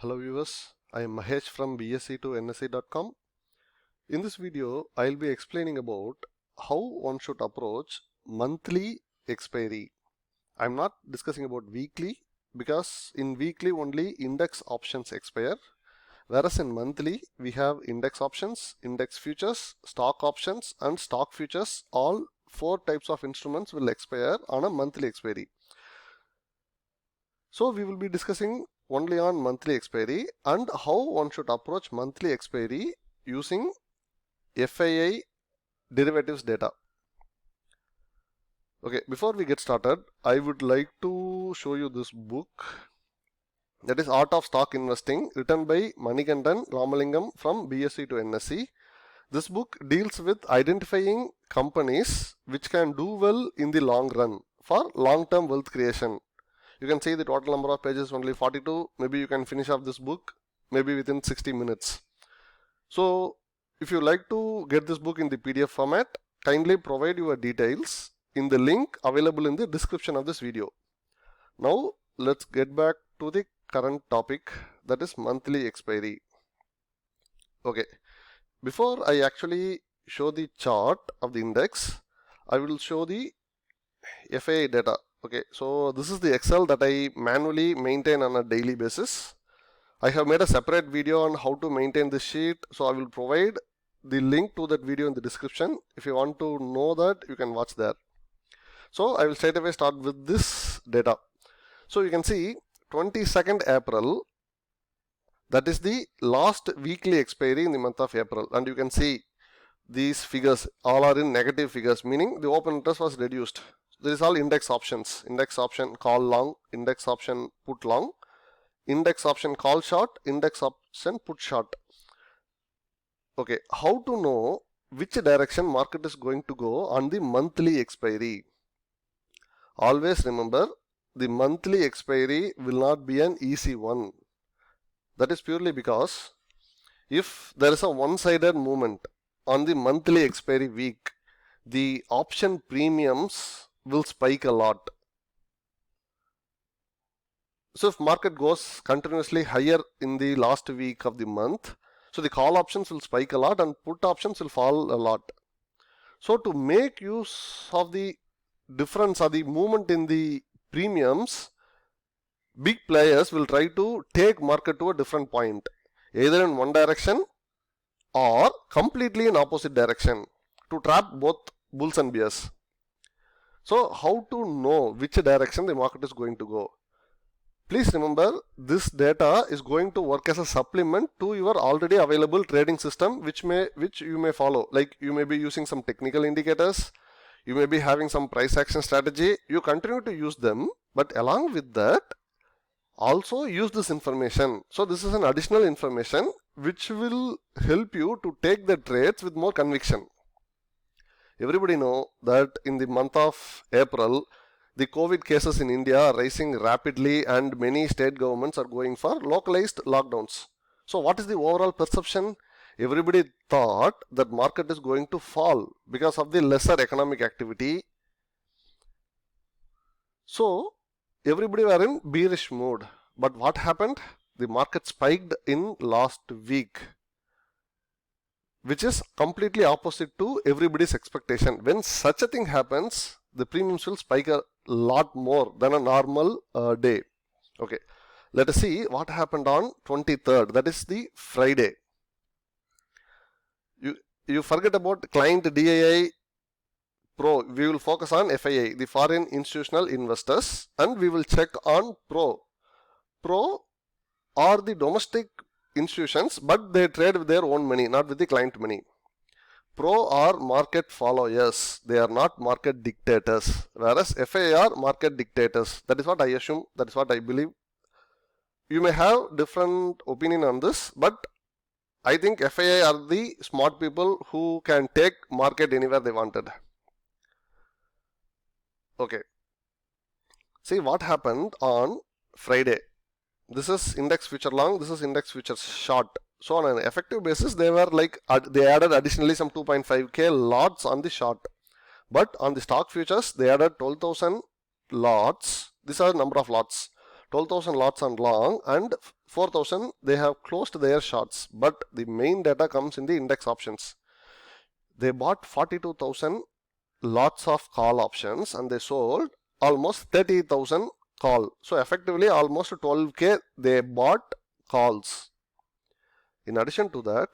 Hello viewers, I am Mahesh from bsc2nse.com. In this video, I'll be explaining about how one should approach monthly expiry. I'm not discussing about weekly because in weekly only index options expire, whereas in monthly we have index options, index futures, stock options and stock futures. All four types of instruments will expire on a monthly expiry. So we will be discussing only on monthly expiry and how one should approach monthly expiry using FII derivatives data. Okay, before we get started, I would like to show you this book, that is Art of Stock Investing, written by Manikandan Ramalingam from BSc to NSE. This book deals with identifying companies which can do well in the long run for long-term wealth creation. You can see the total number of pages only 42. Maybe you can finish off this book maybe within 60 minutes. So if you like to get this book in the PDF format, kindly provide your details in the link available in the description of this video. Now let's get back to the current topic, that is monthly expiry. Okay, before I actually show the chart of the index, I will show the FII data. Okay, so this is the Excel that I manually maintain on a daily basis. I have made a separate video on how to maintain this sheet, so I will provide the link to that video in the description. If you want to know that, you can watch there. So I will straight away start with this data. So you can see 22nd April, that is the last weekly expiry in the month of April, and you can see these figures all are in negative figures, meaning the open interest was reduced. This is all index options. Index option call long, index option put long, index option call short, index option put short. Okay, how to know which direction market is going to go on the monthly expiry? Always remember, the monthly expiry will not be an easy one. That is purely because if there is a one-sided movement on the monthly expiry week, the option premiums will spike a lot. So if market goes continuously higher in the last week of the month, so the call options will spike a lot and put options will fall a lot. So to make use of the difference or the movement in the premiums, big players will try to take market to a different point, either in one direction or completely in opposite direction, to trap both bulls and bears. So how to know which direction the market is going to go? Please remember, this data is going to work as a supplement to your already available trading system, which you may follow. Like you may be using some technical indicators, you may be having some price action strategy. You continue to use them, but along with that, also use this information. So this is an additional information which will help you to take the trades with more conviction. Everybody know that in the month of April, the COVID cases in India are rising rapidly and many state governments are going for localized lockdowns. So what is the overall perception? Everybody thought that market is going to fall because of the lesser economic activity. So everybody were in bearish mood. But what happened? The market spiked in last week, which is completely opposite to everybody's expectation. When such a thing happens, the premiums will spike a lot more than a normal day. Okay, let us see what happened on 23rd, that is the Friday. You forget about client DII Pro. We will focus on FII, the foreign institutional investors, and we will check on Pro. Pro are the domestic institutions, but they trade with their own money, not with the client money. Pro are market followers, they are not market dictators, whereas FII are market dictators. That is what I assume, that is what I believe. You may have different opinion on this, but I think FII are the smart people who can take market anywhere they wanted. Okay, see what happened on Friday. This is index future long, this is index future short. So on an effective basis, they were like, they added additionally some 2.5k lots on the short. But on the stock futures, they added 12,000 lots. These are the number of lots. 12,000 lots on long and 4,000 they have closed their shorts, but the main data comes in the index options. They bought 42,000 lots of call options and they sold almost 30,000 call. So effectively almost 12k they bought calls. In addition to that,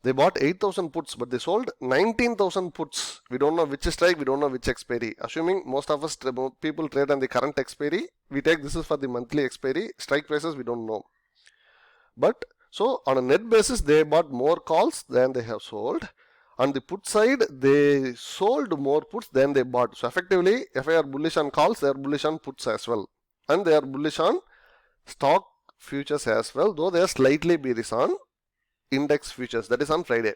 they bought 8,000 puts, but they sold 19,000 puts. We don't know which strike, we don't know which expiry. Assuming most of us people trade on the current expiry, we take this is for the monthly expiry. Strike prices we don't know. But so on a net basis, they bought more calls than they have sold. On the put side, they sold more puts than they bought. So effectively, if they are bullish on calls, they are bullish on puts as well. And they are bullish on stock futures as well, though they are slightly bearish on index futures. That is on Friday.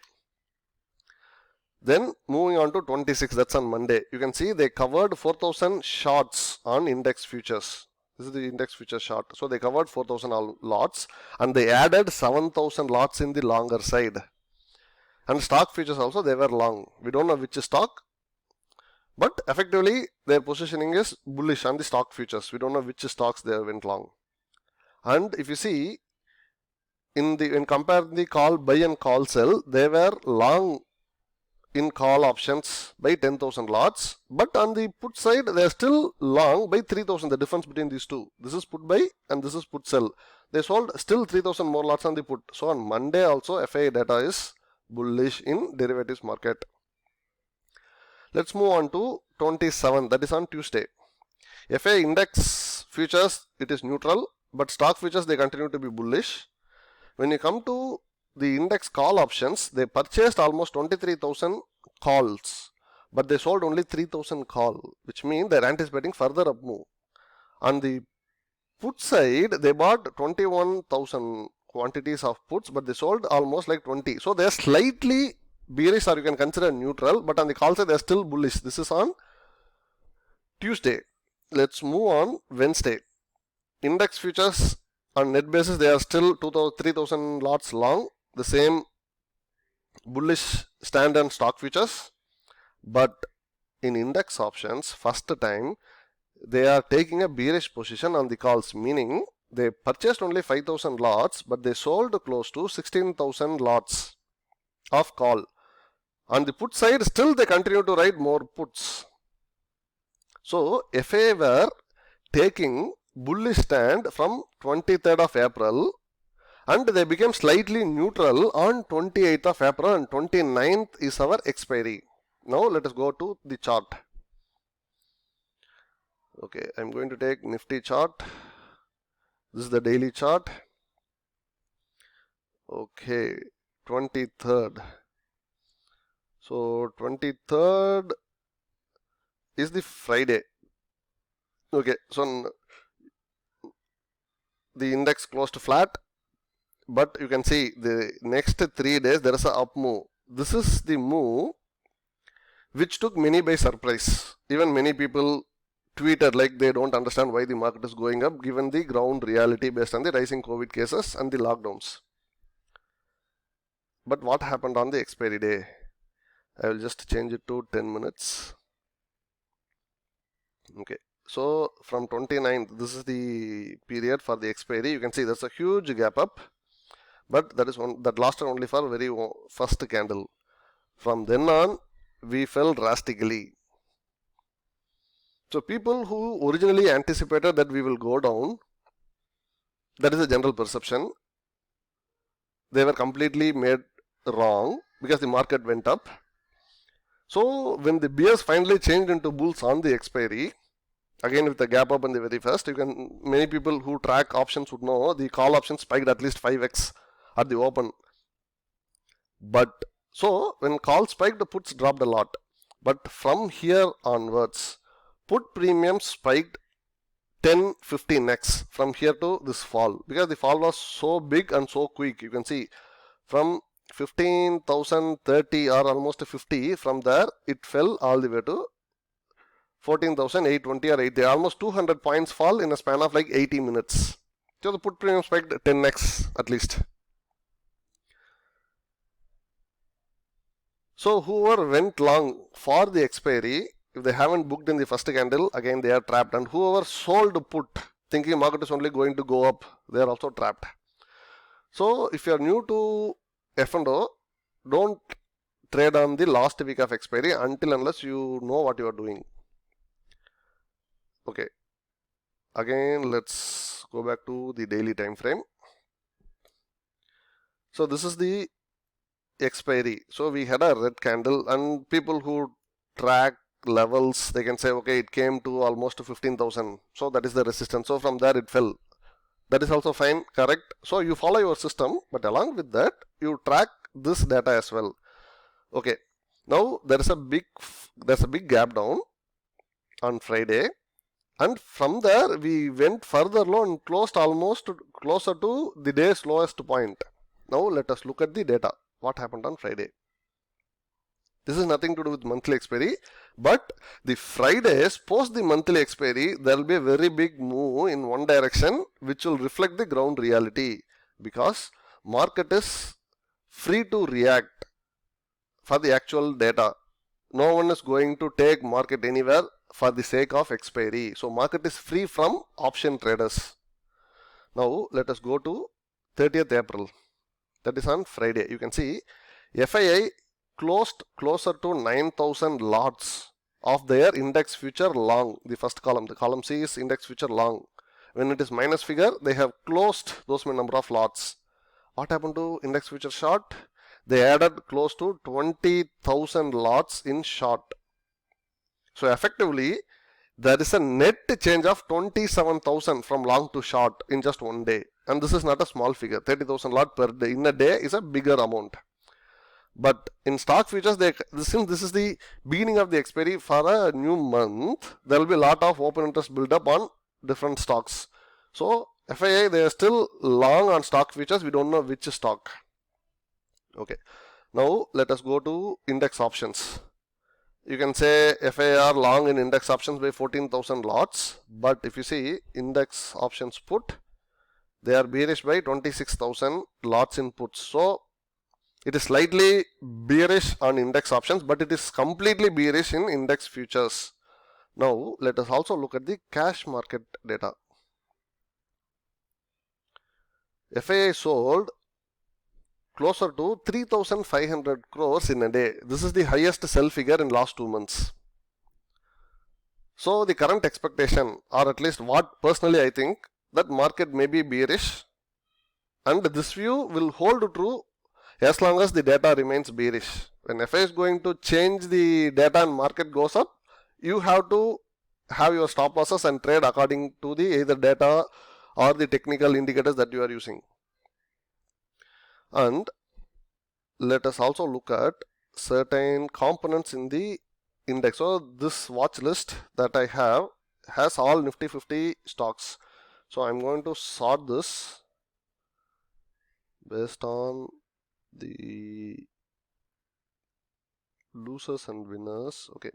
Then moving on to 26, that's on Monday. You can see they covered 4,000 shorts on index futures. This is the index future short. So they covered 4,000 lots and they added 7,000 lots in the longer side. And stock futures also they were long. We don't know which stock, but effectively their positioning is bullish on the stock futures. We don't know which stocks they went long. And if you see in comparing the call buy and call sell, they were long in call options by 10,000 lots, but on the put side they are still long by 3,000. The difference between these two, this is put buy and this is put sell. They sold still 3,000 more lots on the put. So on Monday also FII data is bullish in derivatives market. Let's move on to 27, that is on Tuesday. FII index futures, it is neutral, but stock futures they continue to be bullish. When you come to the index call options, they purchased almost 23,000 calls, but they sold only 3,000 call, which means they're anticipating further up move. On the put side, they bought 21,000 quantities of puts, but they sold almost like 20. So they're slightly bearish, or you can consider neutral, but on the call side they're still bullish. This is on Tuesday. Let's move on Wednesday. Index futures on net basis they are still 3,000 lots long. The same bullish stand on stock futures, but in index options first time they are taking a bearish position on the calls, meaning they purchased only 5,000 lots, but they sold close to 16,000 lots of call. On the put side, still they continue to write more puts. So FA were taking bullish stand from 23rd of April and they became slightly neutral on 28th of April and 29th is our expiry. Now let us go to the chart. Okay, I'm going to take Nifty chart. This is the daily chart. Okay, 23rd. So 23rd is the Friday. Okay, so the index closed flat, but you can see the next 3 days there is a up move. This is the move which took many by surprise. Even many people tweeted like they don't understand why the market is going up given the ground reality based on the rising COVID cases and the lockdowns. But what happened on the expiry day? I will just change it to 10 minutes. Okay, so from 29th, this is the period for the expiry. You can see there's a huge gap up, but that lasted only for very first candle. From then on, we fell drastically. So people who originally anticipated that we will go down, that is a general perception, they were completely made wrong because the market went up. So when the bears finally changed into bulls on the expiry, again with the gap up on the very first, many people who track options would know the call option spiked at least 5x at the open. But so when call spiked, the puts dropped a lot. But from here onwards, put premium spiked 10-15x from here to this fall, because the fall was so big and so quick. You can see from 15,030 or almost 50, from there it fell all the way to 14,820 or 80, almost 200 points fall in a span of like 80 minutes. So the put premium spiked 10x at least. So whoever went long for the expiry, if they haven't booked in the first candle, again they are trapped. And whoever sold put thinking market is only going to go up, they are also trapped. So if you are new to F&O, don't trade on the last week of expiry until unless you know what you are doing. Okay, again let's go back to the daily time frame. So this is the expiry. So we had a red candle, and people who track levels, they can say, okay, it came to almost 15,000, so that is the resistance. So from there it fell. That is also fine, correct. So you follow your system, but along with that you track this data as well. Okay, now there's a big gap down on Friday, and from there we went further low and closed almost closer to the day's lowest point. Now let us look at the data. What happened on Friday? This is nothing to do with monthly expiry, but the Fridays post the monthly expiry, there will be a very big move in one direction which will reflect the ground reality, because market is free to react for the actual data. No one is going to take market anywhere for the sake of expiry. So market is free from option traders. Now let us go to 30th April. That is on Friday. You can see FII closed closer to 9,000 lots of their index future long. The first column, the column C is index future long. When it is minus figure, they have closed those number of lots. What happened to index future short? They added close to 20,000 lots in short. So effectively, there is a net change of 27,000 from long to short in just one day. And this is not a small figure. 30,000 lot per day in a day is a bigger amount. But in stock futures, since this is the beginning of the expiry for a new month, there will be a lot of open interest build up on different stocks. So FII, they are still long on stock futures. We don't know which stock. Okay. Now let us go to index options. You can say FII long in index options by 14,000 lots. But if you see index options put, they are bearish by 26,000 lots in puts. So it is slightly bearish on index options, but it is completely bearish in index futures. Now let us also look at the cash market data. FII sold closer to 3,500 crores in a day. This is the highest sell figure in last 2 months. So the current expectation, or at least what personally I think, that market may be bearish, and this view will hold true as long as the data remains bearish. When FII is going to change the data and market goes up, you have to have your stop losses and trade according to the either data or the technical indicators that you are using. And let us also look at certain components in the index. So this watch list that I have has all Nifty 50 stocks. So I'm going to sort this based on the losers and winners. Okay,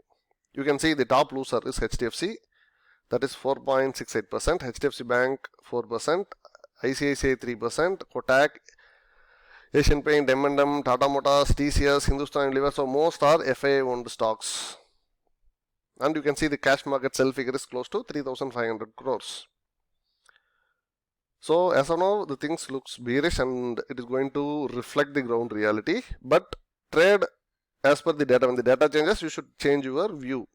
you can see the top loser is HDFC, that is 4.68%, HDFC Bank 4%, ICICI 3%, Kotak, Asian Paint, M&M, Tata Motors, TCS, Hindustan Unilever. So most are FII owned stocks. And you can see the cash market sell figure is close to 3,500 crores. So as of now, the things looks bearish and it is going to reflect the ground reality. But trade as per the data. When the data changes, you should change your view.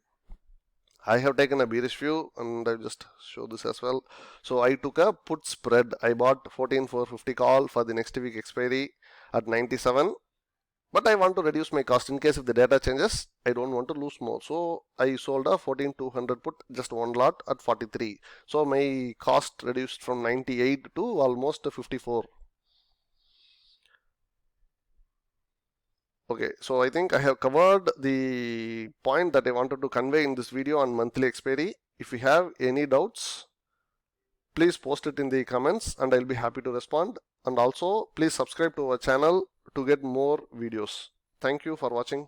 I have taken a bearish view and I just show this as well. So I took a put spread. I bought 14,450 call for the next week expiry at 97. But I want to reduce my cost in case if the data changes. I don't want to lose more. So I sold a 14,200 put, just one lot at 43. So my cost reduced from 98 to almost 54. Okay, so I think I have covered the point that I wanted to convey in this video on monthly expiry. If you have any doubts, please post it in the comments and I'll be happy to respond. And also please subscribe to our channel to get more videos. Thank you for watching.